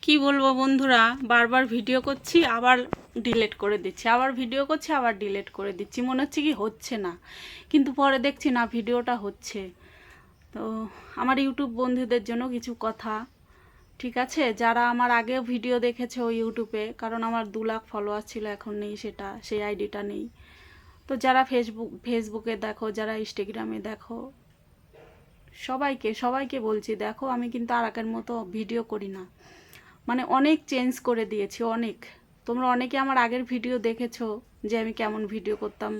কি বলবো বন্ধুরা, বারবার ভিডিও করছি আবার ডিলিট করে দিচ্ছি, আবার ভিডিও করছি আবার ডিলিট করে দিচ্ছি। মনে হচ্ছে কি হচ্ছে না, কিন্তু পরে দেখছি না ভিডিওটা হচ্ছে। তো আমার ইউটিউব বন্ধুদের জন্য কিছু কথা, ঠিক আছে? যারা আমার আগেও ভিডিও দেখেছে ওই ইউটিউবে, কারণ আমার 2 লাখ ফলোয়ার ছিল, এখন নেই, সেই আইডিটা নেই। তো যারা ফেসবুকে দেখো, যারা ইনস্টাগ্রামে দেখো, সবাইকে সবাইকে বলছি, দেখো আমি কিন্তু আর আগের মতো ভিডিও করি না, মানে অনেক চেঞ্জ করে দিয়েছি, অনেক। তোমরা অনেকে আমার আগের ভিডিও দেখেছো যে আমি কেমন ভিডিও করতাম।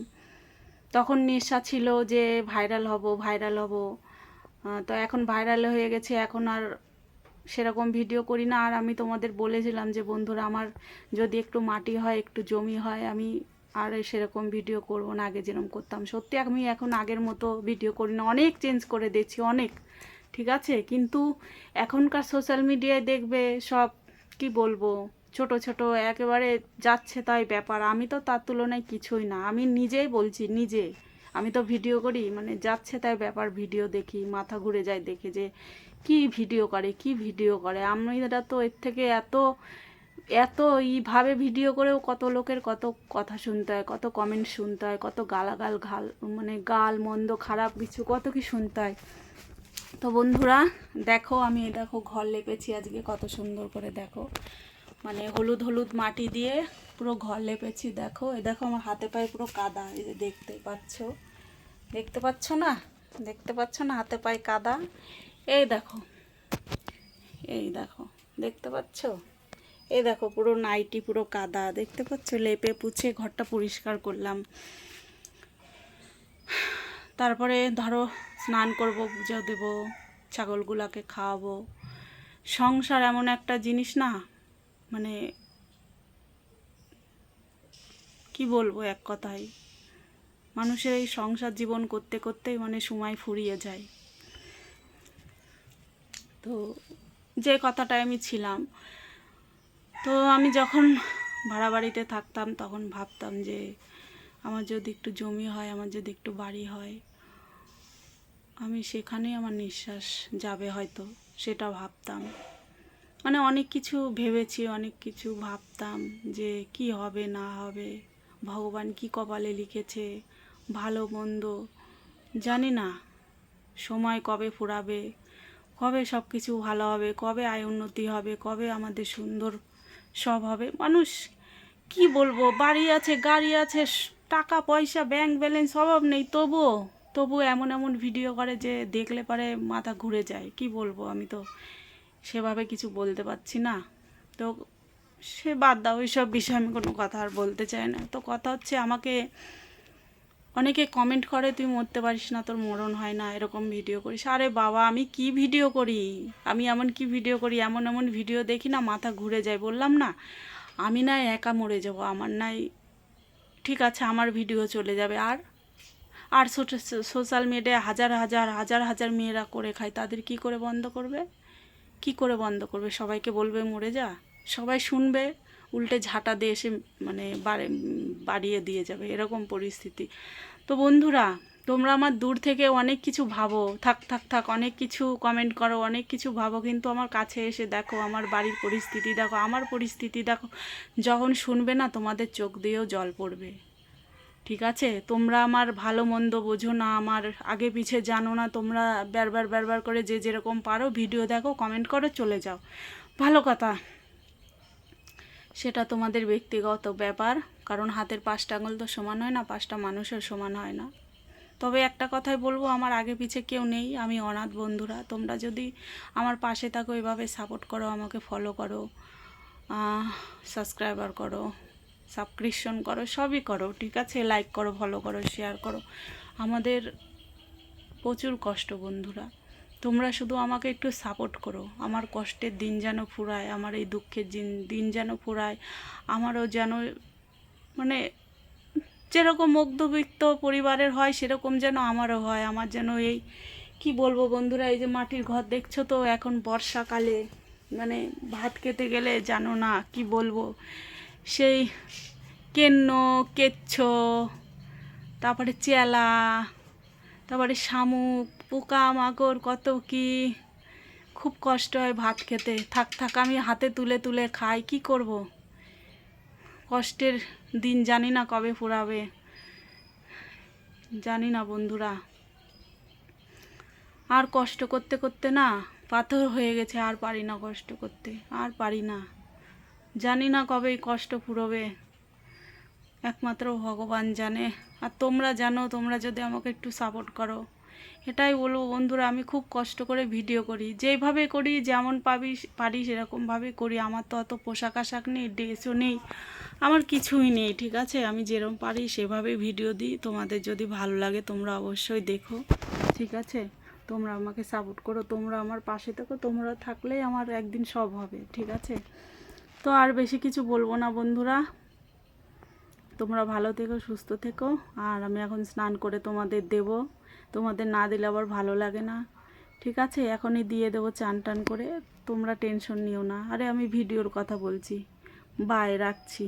তখন নেশা ছিল যে ভাইরাল হব ভাইরাল হব। তো এখন ভাইরাল হয়ে গেছে, এখন আর সেরকম ভিডিও করি না। আর আমি তোমাদের বলেছিলাম যে বন্ধুরা, আমার যদি একটু মাটি হয়, একটু জমি হয়, আমি আর সেরকম ভিডিও করব না, আগে যেরকম করতাম। সত্যি আমি এখন আগের মতো ভিডিও করি না, অনেক চেঞ্জ করে দিয়েছি, অনেক, ঠিক আছে? কিন্তু এখনকার সোশ্যাল মিডিয়ায় দেখবে সব, কি বলবো, ছোট ছোট একেবারে যাচ্ছে তাই ব্যাপার। আমি তো তার তুলনায় কিছুই না, আমি নিজেই বলছি, নিজে আমি তো ভিডিও করি, মানে যাচ্ছে তাই ব্যাপার। ভিডিও দেখি মাথা ঘুরে যায় দেখে যে কি ভিডিও করে, কি ভিডিও করে। আমরা তো এর থেকে এত এত এইভাবে ভিডিও করেও কত লোকের কত কথা শুনতে হয়, কত কমেন্ট শুনতে হয়, কত গালাগাল মানে গাল মন্দ খারাপ কিছু কত কি শুনতে হয়। তো বন্ধুরা দেখো, আমি দেখো ঘর লেপেছি আজকে, কত সুন্দর করে দেখো, মানে হলুদ হলুদ মাটি দিয়ে পুরো ঘর লেপেছি। দেখো, এই দেখো আমার হাতে পায়ে পুরো কাদা, এই যে দেখতে পাচ্ছ, দেখতে পাচ্ছ না? দেখতে পাচ্ছ না হাতে পায়ে কাদা? এই দেখো, এই দেখো, দেখতে পাচ্ছ? এই দেখো পুরো নাইটি পুরো কাদা, দেখতে পাচ্ছ? লেপে পুছে ঘরটা পরিষ্কার করলাম। তারপরে ধরো স্নান করব, পুজো দেবো, ছাগলগুলাকে খাওয়াবো। সংসার এমন একটা জিনিস না, মানে কি বলবো, এক কথায় মানুষের এই সংসার জীবন করতে করতেই মানে সময় ফুরিয়ে যায়। তো যে কথাটায় আমি ছিলাম, তো আমি যখন ভাড়া বাড়িতে থাকতাম তখন ভাবতাম যে আমার যদি একটু জমি হয়, আমার যদি একটু বাড়ি হয়, আমি সেখানেই আমার নিঃশ্বাস যাবে হয়তো, সেটা ভাবতাম। মানে অনেক কিছু ভেবেছি, অনেক কিছু ভাবতাম যে কি হবে না হবে, ভগবান কি কপালে লিখেছে, ভালো মন্দ জানি না, সময় কবে ফুরাবে, কবে সব কিছু ভালো হবে, কবে আয় উন্নতি হবে, কবে আমাদের সুন্দর সব হবে। মানুষ কি বলবো, বাড়ি আছে, গাড়ি আছে, টাকা পয়সা, ব্যাংক ব্যালেন্স অভাব নেই, তবুও এমন এমন ভিডিও করে যে দেখলে পরে মাথা ঘুরে যায়। কি বলবো, আমি তো সেভাবে কিছু বলতে পারছি না। তো সে বাদ দাও, ওইসব বিষয়ে আমি কোনো কথা আর বলতে চাই না। তো কথা হচ্ছে, আমাকে অনেকে কমেন্ট করে তুই মরতে পারিস না, তোর মরণ হয় না, এরকম ভিডিও করিস। আরে বাবা, আমি কি ভিডিও করি? আমি এমন কি ভিডিও করি, এমন এমন ভিডিও দেখি না মাথা ঘুরে যায়। বললাম না, আমি নাই একা মরে যাব, আমার নাই, ঠিক আছে আমার ভিডিও চলে যাবে, আর আর সোশ্যাল মিডিয়ায় হাজার হাজার হাজার হাজার মেয়েরা করে খায়, তাদের কি করে বন্ধ করবে? কি করে বন্ধ করবে? সবাইকে বলবে মরে যা, সবাই শুনবে, উল্টে ঝাঁটা দিয়ে এসে মানে বাড়িয়ে দিয়ে যাবে, এরকম পরিস্থিতি। তো বন্ধুরা, তোমরা আমার দূর থেকে অনেক কিছু ভাবো, থাক থাক থাক, অনেক কিছু কমেন্ট করো, অনেক কিছু ভাবো, কিন্তু আমার কাছে এসে দেখো, আমার বাড়ির পরিস্থিতি দেখো, আমার পরিস্থিতি দেখো, যখন শুনবে না তোমাদের চোখ দিয়েও জল পড়বে, ঠিক আছে? তোমরা আমার ভালো মন্দ বোঝো না, আমার আগে পিছে জানো না, তোমরা বারবার বারবার করে যে যেরকম পারো ভিডিও দেখো, কমেন্ট করো, চলে যাও, ভালো কথা, সেটা তোমাদের ব্যক্তিগত ব্যাপার। কারণ হাতের 5টা আঙুল তো সমান হয় না, 5টা মানুষের সমান হয় না। তবে একটা কথাই বলবো, আমার আগে পিছে কেউ নেই, আমি অনাথ। বন্ধুরা, তোমরা যদি আমার পাশে থাকো, এভাবে সাপোর্ট করো, আমাকে ফলো করো, সাবস্ক্রাইবার করো, সাবস্ক্রিপশন করো, সবই করো, ঠিক আছে? লাইক করো, ফলো করো, শেয়ার করো। আমাদের প্রচুর কষ্ট বন্ধুরা, তোমরা শুধু আমাকে একটু সাপোর্ট করো, আমার কষ্টের দিন যেন ফুরায়, আমার এই দুঃখের দিন যেন ফুরায়, আমারও যেন মানে যেরকম মধ্যবিত্ত পরিবারের হয় সেরকম যেন আমারও হয়। আমার যেন এই, কি বলবো বন্ধুরা, এই যে মাটির ঘর দেখছো তো, এখন বর্ষাকালে মানে ভাত খেতে গেলে জানো না কি বলবো, সেই কেন্ন, কেচ্ছো, তারপরে চেলা, তারপরে শামুক, পোকা মাকড়, কত কি, খুব কষ্ট হয় ভাত খেতে। থাক থাক আমি হাতে তুলে তুলে খাই, কি করব। কষ্টের দিন জানি না কবে ফুরাবে, জানি না বন্ধুরা। আর কষ্ট করতে করতে না পাথর হয়ে গেছে, আর পারি না কষ্ট করতে, আর পারি না। জানি না কবে এই কষ্ট ফুরোবে, একমাত্র ভগবান জানে। আর তোমরা জানো, তোমরা যদি আমাকে একটু সাপোর্ট করো। এটাই বলবো বন্ধুরা, আমি খুব কষ্ট করে ভিডিও করি, যেইভাবে করি, যেমন পারি সেরকমভাবে করি। আমার তো অত পোশাক আশাক নেই, ড্রেসও নেই, আমার কিছুই নেই, ঠিক আছে। আমি যেরকম পারি সেভাবে ভিডিও দিই। তোমাদের যদি ভালো লাগে তোমরা অবশ্যই দেখো, ঠিক আছে। তোমরা আমাকে সাপোর্ট করো, তোমরা আমার পাশে থেকো, তোমরা থাকলেই আমার একদিন সব হবে, ঠিক আছে। তো আর বেশি কিছু বলবো না বন্ধুরা, তোমরা ভালো থেকো, সুস্থ থেকো। আর আমি এখন স্নান করে তোমাদের দেব, তোমাদের না দিলে আবার ভালো লাগে না, ঠিক আছে। এখনই দিয়ে দেবো চান টান করে, তোমরা টেনশন নিও না। আরে আমি ভিডিওর কথা বলছি। বাই, রাখছি।